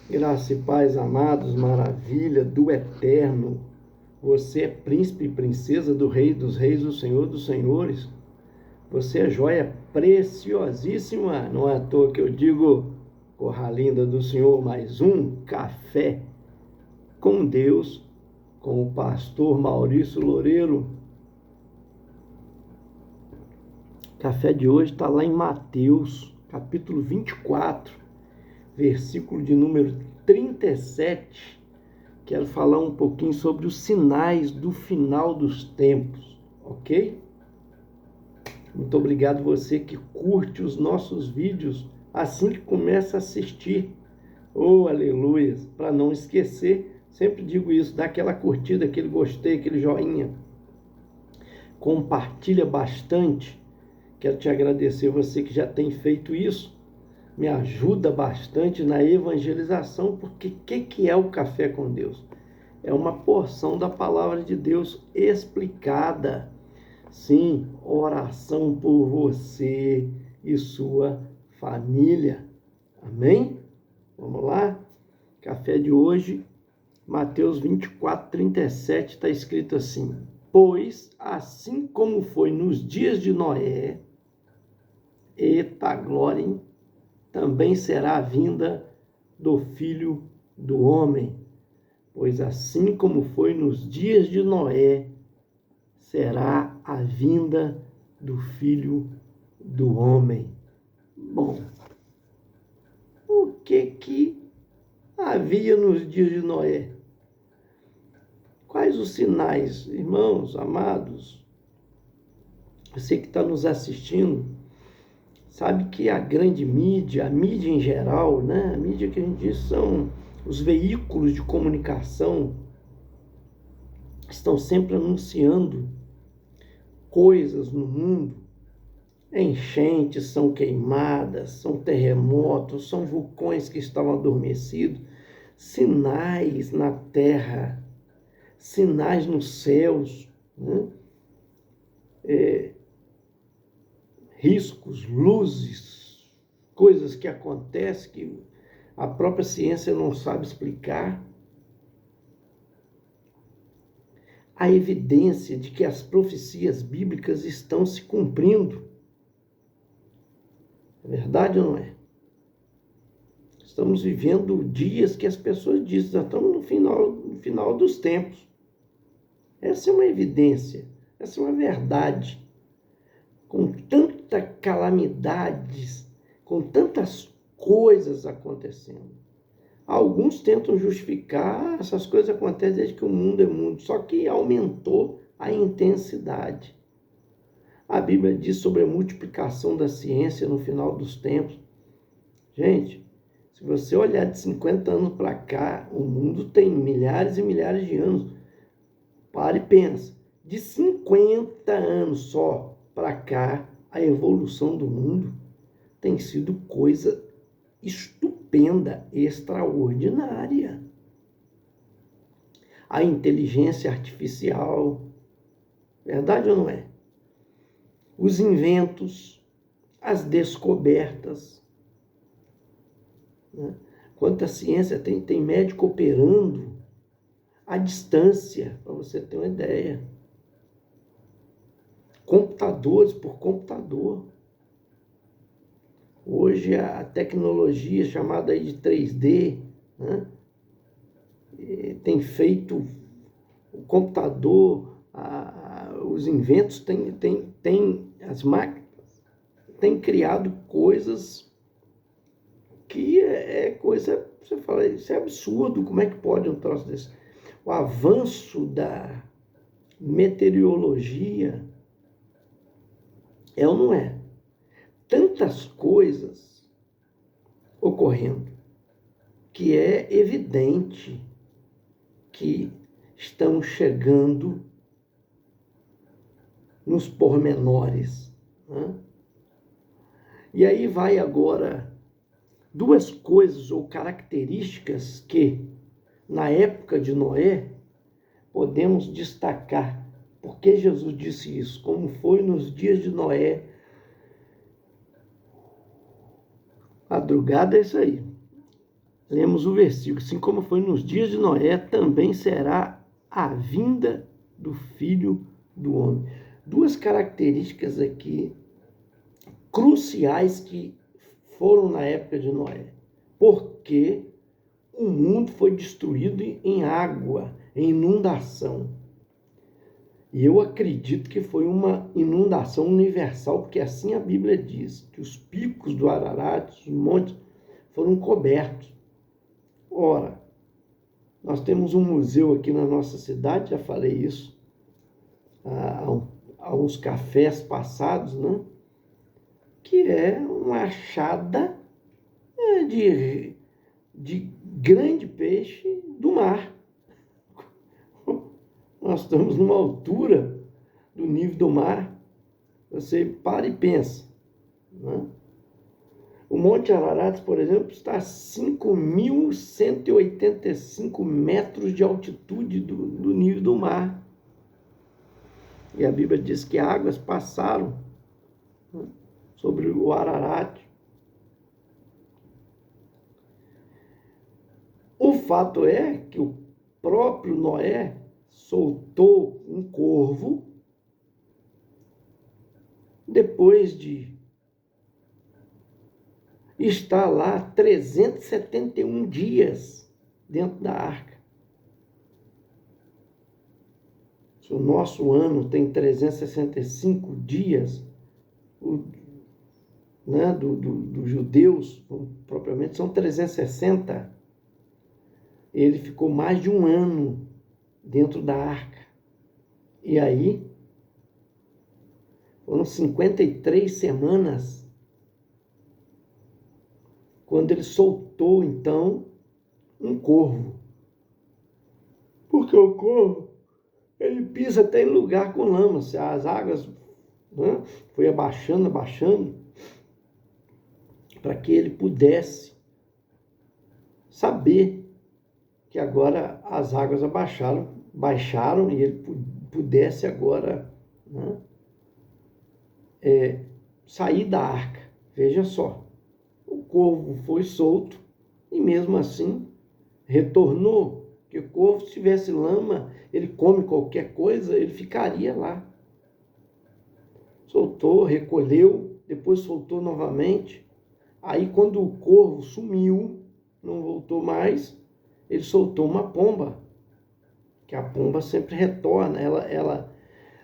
Graça e paz, amados, maravilha do eterno. Você é príncipe e princesa do Rei dos Reis, do Senhor dos Senhores. Você é joia preciosíssima. Não é à toa que eu digo, corra linda do Senhor, mais um café com Deus, com o pastor Maurício Loureiro. O café de hoje está lá em Mateus, capítulo 24, versículo de número 37. Quero falar um pouquinho sobre os sinais do final dos tempos, ok? Muito obrigado você que curte os nossos vídeos assim que começa a assistir. Oh, aleluia! Para não esquecer, sempre digo isso, dá aquela curtida, aquele gostei, aquele joinha. Compartilha bastante. Quero te agradecer você que já tem feito isso. Me ajuda bastante na evangelização, porque o que é o Café com Deus? É uma porção da palavra de Deus explicada. Sim, oração por você e sua família. Amém? Vamos lá? Café de hoje, Mateus 24, 37, está escrito assim: Pois, assim como foi nos dias de Noé, eita glória, hein? Também será a vinda do Filho do Homem. Pois assim como foi nos dias de Noé, será a vinda do Filho do Homem. Bom, o que havia nos dias de Noé? Quais os sinais, irmãos, amados? Você que está nos assistindo, sabe que a grande mídia, a mídia em geral, né? A mídia que a gente diz são os veículos de comunicação, estão sempre anunciando coisas no mundo. Enchentes são queimadas, são terremotos, são vulcões que estavam adormecidos, sinais na terra, sinais nos céus, né? Riscos, luzes, coisas que acontecem que a própria ciência não sabe explicar. A evidência de que as profecias bíblicas estão se cumprindo. É verdade ou não é? Estamos vivendo dias que as pessoas dizem, já estamos no final dos tempos. Essa é uma evidência, essa é uma verdade. Com tantas calamidades, com tantas coisas acontecendo. Alguns tentam justificar, essas coisas acontecem desde que o mundo é mundo, só que aumentou a intensidade. A Bíblia diz sobre a multiplicação da ciência no final dos tempos. Gente, se você olhar de 50 anos para cá, o mundo tem milhares e milhares de anos. Para e pensa, de 50 anos só para cá, a evolução do mundo tem sido coisa estupenda, extraordinária. A inteligência artificial, verdade ou não é? Os inventos, as descobertas, né? Quanta ciência tem médico operando à distância, para você ter uma ideia. Computadores por computador. Hoje a tecnologia chamada aí de 3D, né, tem feito o computador, os inventos, as máquinas, têm criado coisas que é coisa, você fala, isso é absurdo, como é que pode um troço desse? O avanço da meteorologia, é ou não é? Tantas coisas ocorrendo que é evidente que estão chegando nos pormenores, né? E aí vai agora duas coisas ou características que, na época de Noé, podemos destacar. Porque Jesus disse isso? Como foi nos dias de Noé. Madrugada é isso aí. lemos o versículo: assim como foi nos dias de Noé, também será a vinda do Filho do Homem. Duas características aqui cruciais que foram na época de Noé. Porque o mundo foi destruído em água, em inundação. E eu acredito que foi uma inundação universal, porque assim a Bíblia diz, que os picos do Ararat, os montes, foram cobertos. Ora, nós temos um museu aqui na nossa cidade, já falei isso, há uns cafés passados, né? Que é uma achada de grande peixe do mar. Nós estamos numa altura do nível do mar, você para e pensa, né? O Monte Ararat, por exemplo, está a 5.185 metros de altitude do nível do mar. E a Bíblia diz que águas passaram, né, sobre o Ararat. O fato é que o próprio Noé soltou um corvo depois de estar lá 371 dias dentro da arca. Se o nosso ano tem 365 dias, né, dos judeus, propriamente, são 360. Ele ficou mais de um ano dentro da arca. E aí, foram 53 semanas quando ele soltou, então, um corvo. Porque o corvo, ele pisa até em lugar com lama. Se as águas, né, foi abaixando, para que ele pudesse saber que agora as águas baixaram e ele pudesse agora, né, sair da arca. Veja só, o corvo foi solto e mesmo assim retornou. Que o corvo, se tivesse lama, ele come qualquer coisa, ele ficaria lá. Soltou, recolheu, depois soltou novamente. Aí quando o corvo sumiu, não voltou mais, ele soltou uma pomba, que a pomba sempre retorna, ela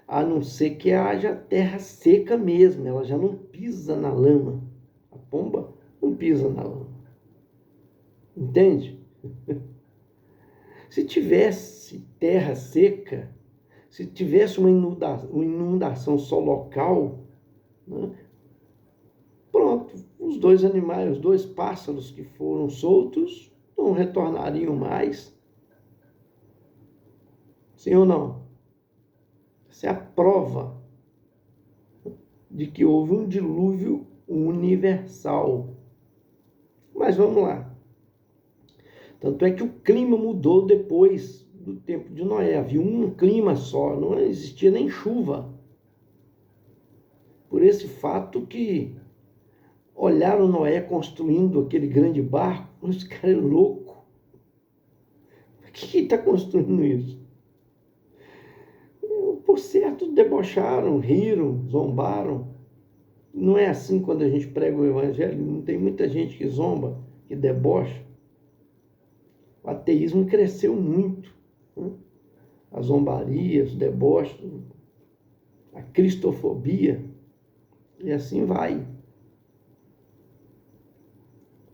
a não ser que haja terra seca mesmo, ela já não pisa na lama. A pomba não pisa na lama. Entende? Se tivesse terra seca, se tivesse uma inundação só local, né, pronto, os dois animais, os dois pássaros que foram soltos, não retornariam mais. Sim ou não? Essa é a prova de que houve um dilúvio universal. Mas vamos lá. Tanto é que o clima mudou depois do tempo de Noé. Havia um clima só, não existia nem chuva. Por esse fato que olharam Noé construindo aquele grande barco, esse cara é louco. Por que ele está construindo isso? Por certo, debocharam, riram, zombaram. Não é assim quando a gente prega o evangelho, não tem muita gente que zomba, que debocha. O ateísmo cresceu muito, né? A zombaria, os deboches, a cristofobia, e assim vai.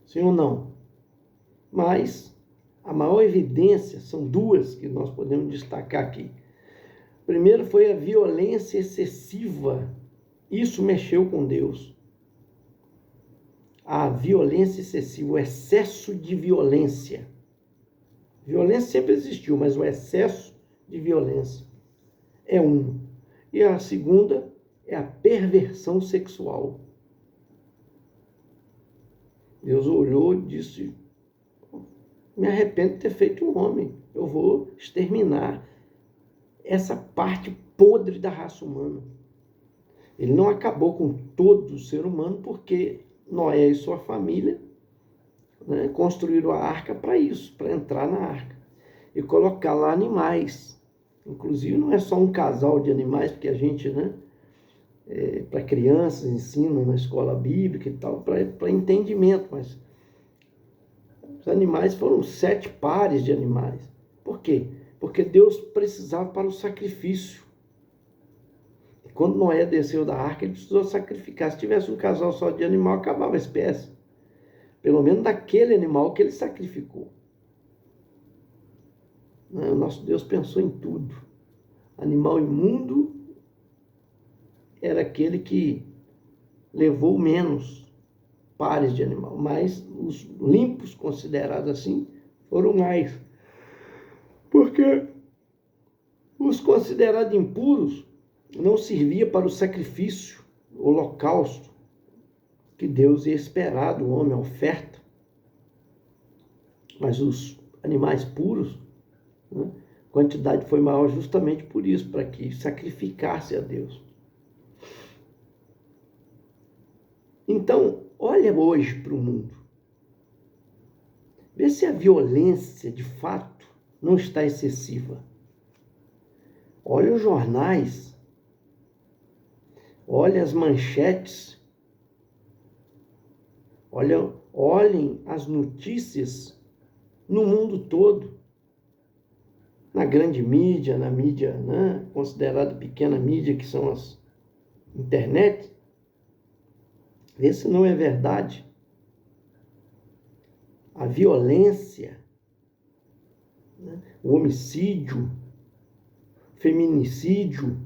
Sim ou não? Mas a maior evidência, são duas que nós podemos destacar aqui. Primeiro foi a violência excessiva. Isso mexeu com Deus. A violência excessiva, o excesso de violência. Violência sempre existiu, mas o excesso de violência é um. E a segunda é a perversão sexual. Deus olhou e disse: me arrependo de ter feito um homem. Eu vou exterminar essa parte podre da raça humana. Ele não acabou com todo o ser humano, porque Noé e sua família né, construíram a arca para isso, para entrar na arca e colocar lá animais. Inclusive não é só um casal de animais, porque a gente, né, para crianças ensina na escola bíblica e tal, para entendimento, mas os animais foram 7 pares de animais. Por quê? Porque Deus precisava para o sacrifício. Quando Noé desceu da arca, ele precisou sacrificar. Se tivesse um casal só de animal, acabava a espécie. Pelo menos daquele animal que ele sacrificou. O nosso Deus pensou em tudo. Animal imundo era aquele que levou menos pares de animal, mas os limpos, considerados assim, foram mais. Porque os considerados impuros não servia para o sacrifício, o holocausto, que Deus ia esperar do homem, a oferta. Mas os animais puros, né, a quantidade foi maior justamente por isso, para que sacrificasse a Deus. Então, olha hoje para o mundo. Vê se a violência, de fato, não está excessiva. Olha os jornais. Olha as manchetes. Olhem as notícias no mundo todo. Na grande mídia, na mídia, né, considerada pequena mídia, que são as internet. Vê se não é verdade. A violência, né, o homicídio, feminicídio,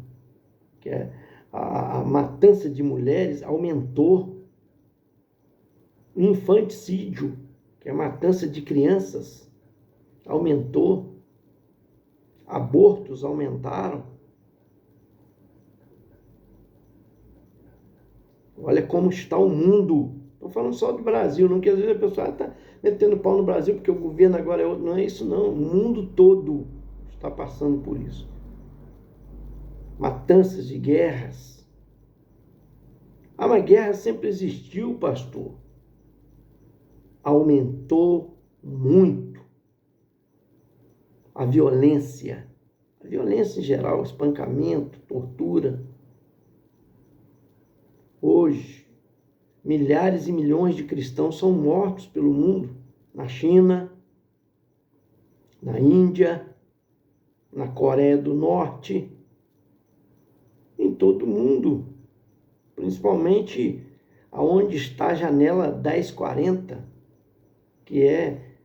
que é a matança de mulheres, aumentou. O infanticídio, que é a matança de crianças, aumentou. Abortos aumentaram. Olha como está o mundo. Estou falando só do Brasil, não que às vezes a pessoa está metendo pau no Brasil porque o governo agora é outro. Não é isso não. O mundo todo está passando por isso. Matanças de guerras. Mas guerra sempre existiu, pastor. Aumentou muito a violência. A violência em geral, espancamento, tortura. Hoje, milhares e milhões de cristãos são mortos pelo mundo. Na China, na Índia, na Coreia do Norte, em todo o mundo. Principalmente aonde está a janela 1040, que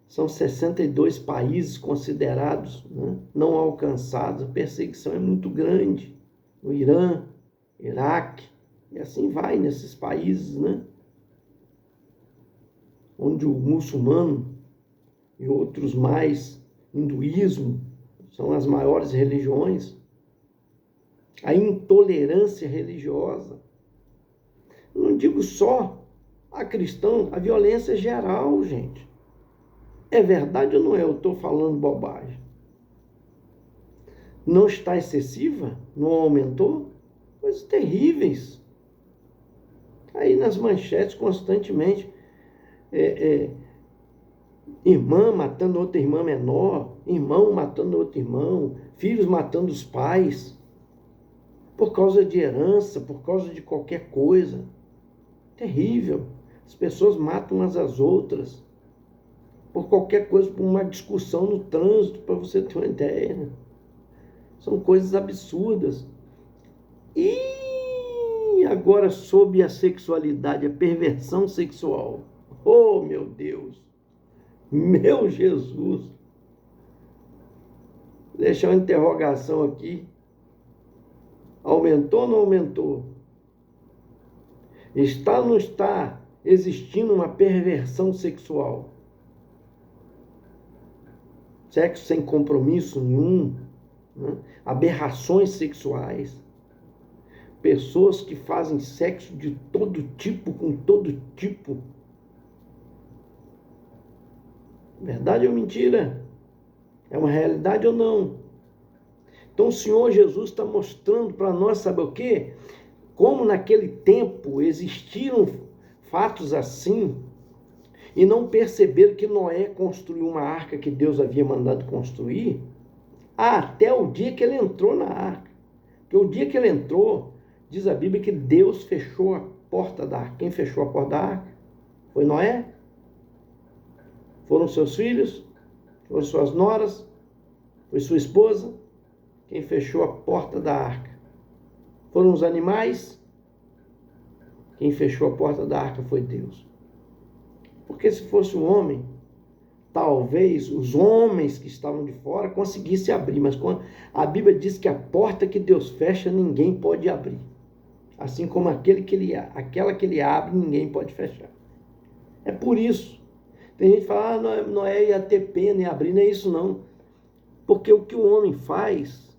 são 62 países considerados, né, não alcançados. A perseguição é muito grande. No Irã, Iraque, e assim vai nesses países, né, onde o muçulmano e outros mais, hinduísmo, são as maiores religiões. A intolerância religiosa. Não digo só a cristão, a violência é geral, gente. É verdade ou não é? Eu estou falando bobagem. Não está excessiva? Não aumentou? Coisas terríveis. Aí nas manchetes constantemente. Irmã matando outra irmã menor, irmão matando outro irmão, filhos matando os pais, por causa de herança, por causa de qualquer coisa. Terrível. As pessoas matam umas às outras por qualquer coisa, por uma discussão no trânsito, para você ter uma ideia, né? São coisas absurdas. E agora sobre a sexualidade, a perversão sexual. Oh, meu Deus! Meu Jesus! Vou deixar uma interrogação aqui. Aumentou ou não aumentou? Está ou não está existindo uma perversão sexual? Sexo sem compromisso nenhum, né? Aberrações sexuais. Pessoas que fazem sexo de todo tipo, com todo tipo. Verdade ou mentira? É uma realidade ou não? Então o Senhor Jesus está mostrando para nós, sabe o quê? Como naquele tempo existiram fatos assim, e não perceberam que Noé construiu uma arca que Deus havia mandado construir até o dia que ele entrou na arca. Porque o dia que ele entrou, diz a Bíblia que Deus fechou a porta da arca. Quem fechou a porta da arca? Foi Noé? Foram seus filhos? Foram suas noras? Foi sua esposa? Quem fechou a porta da arca? Foram os animais? Quem fechou a porta da arca foi Deus. Porque se fosse um homem, talvez os homens que estavam de fora conseguissem abrir, mas quando a Bíblia diz que a porta que Deus fecha, ninguém pode abrir. Assim como aquela que ele abre, ninguém pode fechar. É por isso. Tem gente que fala, Noé ia ter pena em abrir, não é isso não. Porque o que o homem faz,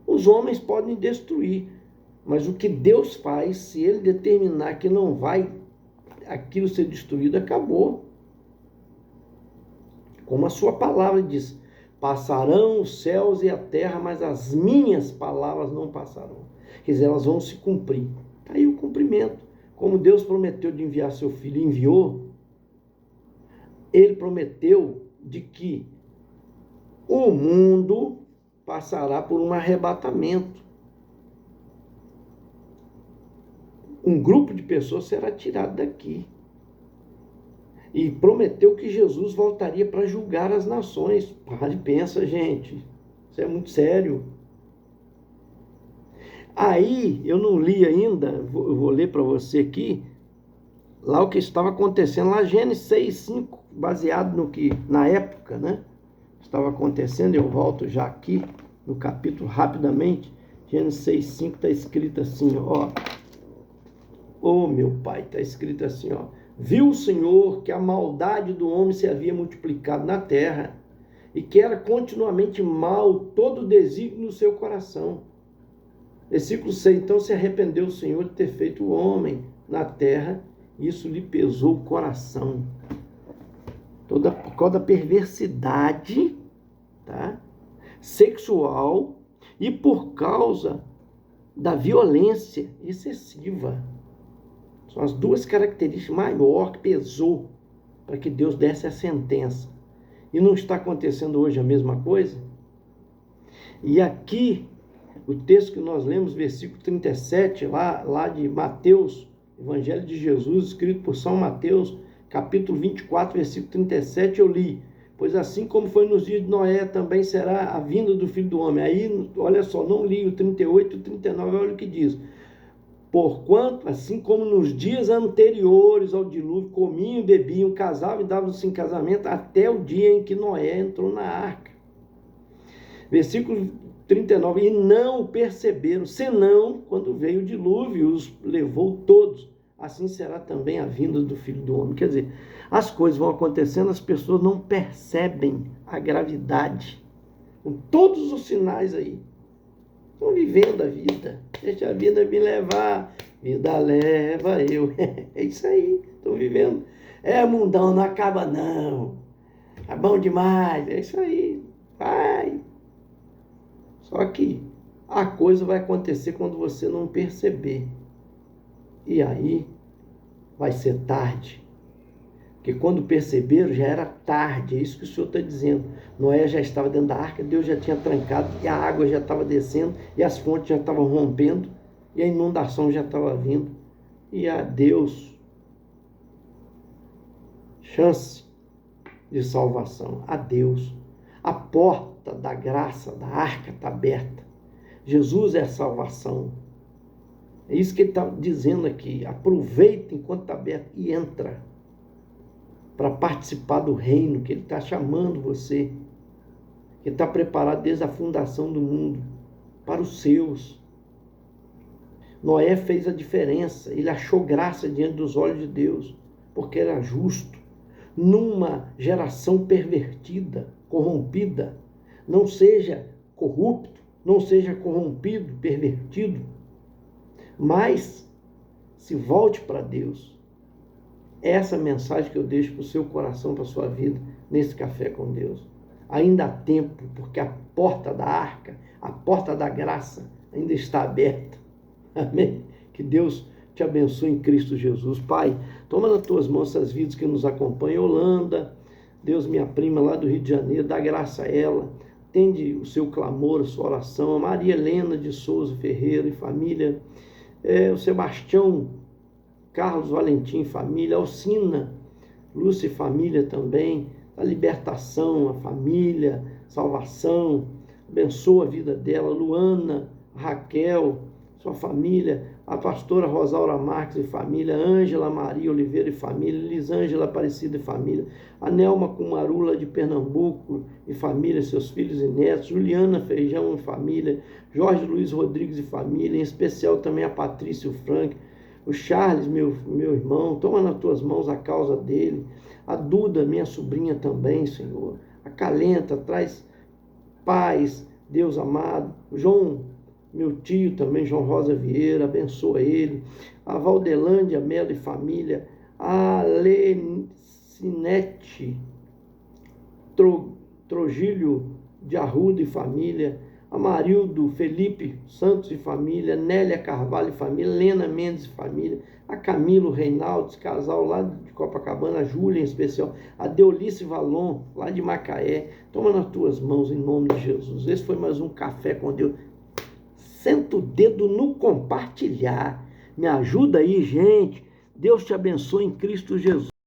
os homens podem destruir. Mas o que Deus faz, se ele determinar que não vai aquilo ser destruído, acabou. Como a sua palavra diz, passarão os céus e a terra, mas as minhas palavras não passarão. Quer dizer, elas vão se cumprir. Está aí o cumprimento. Como Deus prometeu de enviar seu filho, enviou, ele prometeu de que o mundo passará por um arrebatamento. Um grupo de pessoas será tirado daqui. E prometeu que Jesus voltaria para julgar as nações. Para e pensa, gente. Isso é muito sério. Aí, eu não li ainda, eu vou ler para você aqui, lá o que estava acontecendo, lá Gênesis 6:5, baseado no que, na época, né, estava acontecendo. Eu volto já aqui no capítulo rapidamente. Gênesis 6:5 está escrito assim, ó. Oh, meu pai, está escrito assim, ó. Viu o Senhor que a maldade do homem se havia multiplicado na terra e que era continuamente mal todo o desígnio no seu coração. Versículo 6. Então se arrependeu o Senhor de ter feito o homem na terra, e isso lhe pesou o coração. Por causa da perversidade, tá, sexual e por causa da violência excessiva. São as duas características maiores que pesou para que Deus desse a sentença. E não está acontecendo hoje a mesma coisa? E aqui, o texto que nós lemos, versículo 37, lá de Mateus, Evangelho de Jesus, escrito por São Mateus, capítulo 24, versículo 37, eu li. Pois assim como foi nos dias de Noé, também será a vinda do Filho do Homem. Aí, olha só, não li o 38 e o 39, olha o que diz. Porquanto, assim como nos dias anteriores ao dilúvio, comiam e bebiam, casavam e davam-se em casamento, até o dia em que Noé entrou na arca. Versículo 39, e não o perceberam, senão quando veio o dilúvio, os levou todos. Assim será também a vinda do Filho do Homem. Quer dizer, as coisas vão acontecendo, as pessoas não percebem a gravidade. Com todos os sinais aí. Estão vivendo a vida. Deixa a vida me levar. Vida leva eu. É isso aí. Estão vivendo. Mundão, não acaba não. É bom demais. É isso aí. Vai. Só que a coisa vai acontecer quando você não perceber. E aí vai ser tarde. Porque quando perceberam, já era tarde. É isso que o Senhor está dizendo. Noé já estava dentro da arca, Deus já tinha trancado, e a água já estava descendo, e as fontes já estavam rompendo, e a inundação já estava vindo. E a Deus, chance de salvação. A Deus. A porta da graça, da arca está aberta. Jesus é a salvação. É isso que ele está dizendo aqui. Aproveita enquanto está aberto e entra para participar do reino que ele está chamando você, que está preparado desde a fundação do mundo, para os seus. Noé fez a diferença, ele achou graça diante dos olhos de Deus, porque era justo. Numa geração pervertida, corrompida, não seja corrupto, não seja corrompido, pervertido, mas se volte para Deus. Essa mensagem que eu deixo para o seu coração, para a sua vida, nesse Café com Deus. Ainda há tempo, porque a porta da arca, a porta da graça, ainda está aberta. Amém? Que Deus te abençoe em Cristo Jesus. Pai, toma nas tuas mãos essas vidas que nos acompanham. Holanda, Deus, minha prima lá do Rio de Janeiro, dá graça a ela, atende o seu clamor, a sua oração. A Maria Helena de Souza Ferreira e família, o Sebastião Carlos Valentim, família, Alcina, Lúcia e família também, a libertação, a família, salvação, abençoa a vida dela, Luana, Raquel, sua família, a pastora Rosaura Marques e família, Ângela Maria Oliveira e família, Lisângela Aparecida e família, a Nelma Cumarula de Pernambuco e família, seus filhos e netos, Juliana Feijão e família, Jorge Luiz Rodrigues e família, em especial também a Patrícia e o Frank, o Charles, meu irmão, toma nas tuas mãos a causa dele, a Duda, minha sobrinha também, Senhor, acalenta, traz paz, Deus amado, o João, meu tio também, João Rosa Vieira, abençoa ele, a Valdelândia Melo e família, a Lecinete Trogilho de Arruda e família, a Marildo Felipe Santos e família, Nélia Carvalho e família, Lena Mendes e família, a Camilo Reinaldo, casal lá de Copacabana, a Júlia em especial, a Deolice Valon, lá de Macaé. Toma nas tuas mãos em nome de Jesus. Esse foi mais um Café com Deus. Senta o dedo no compartilhar. Me ajuda aí, gente. Deus te abençoe em Cristo Jesus.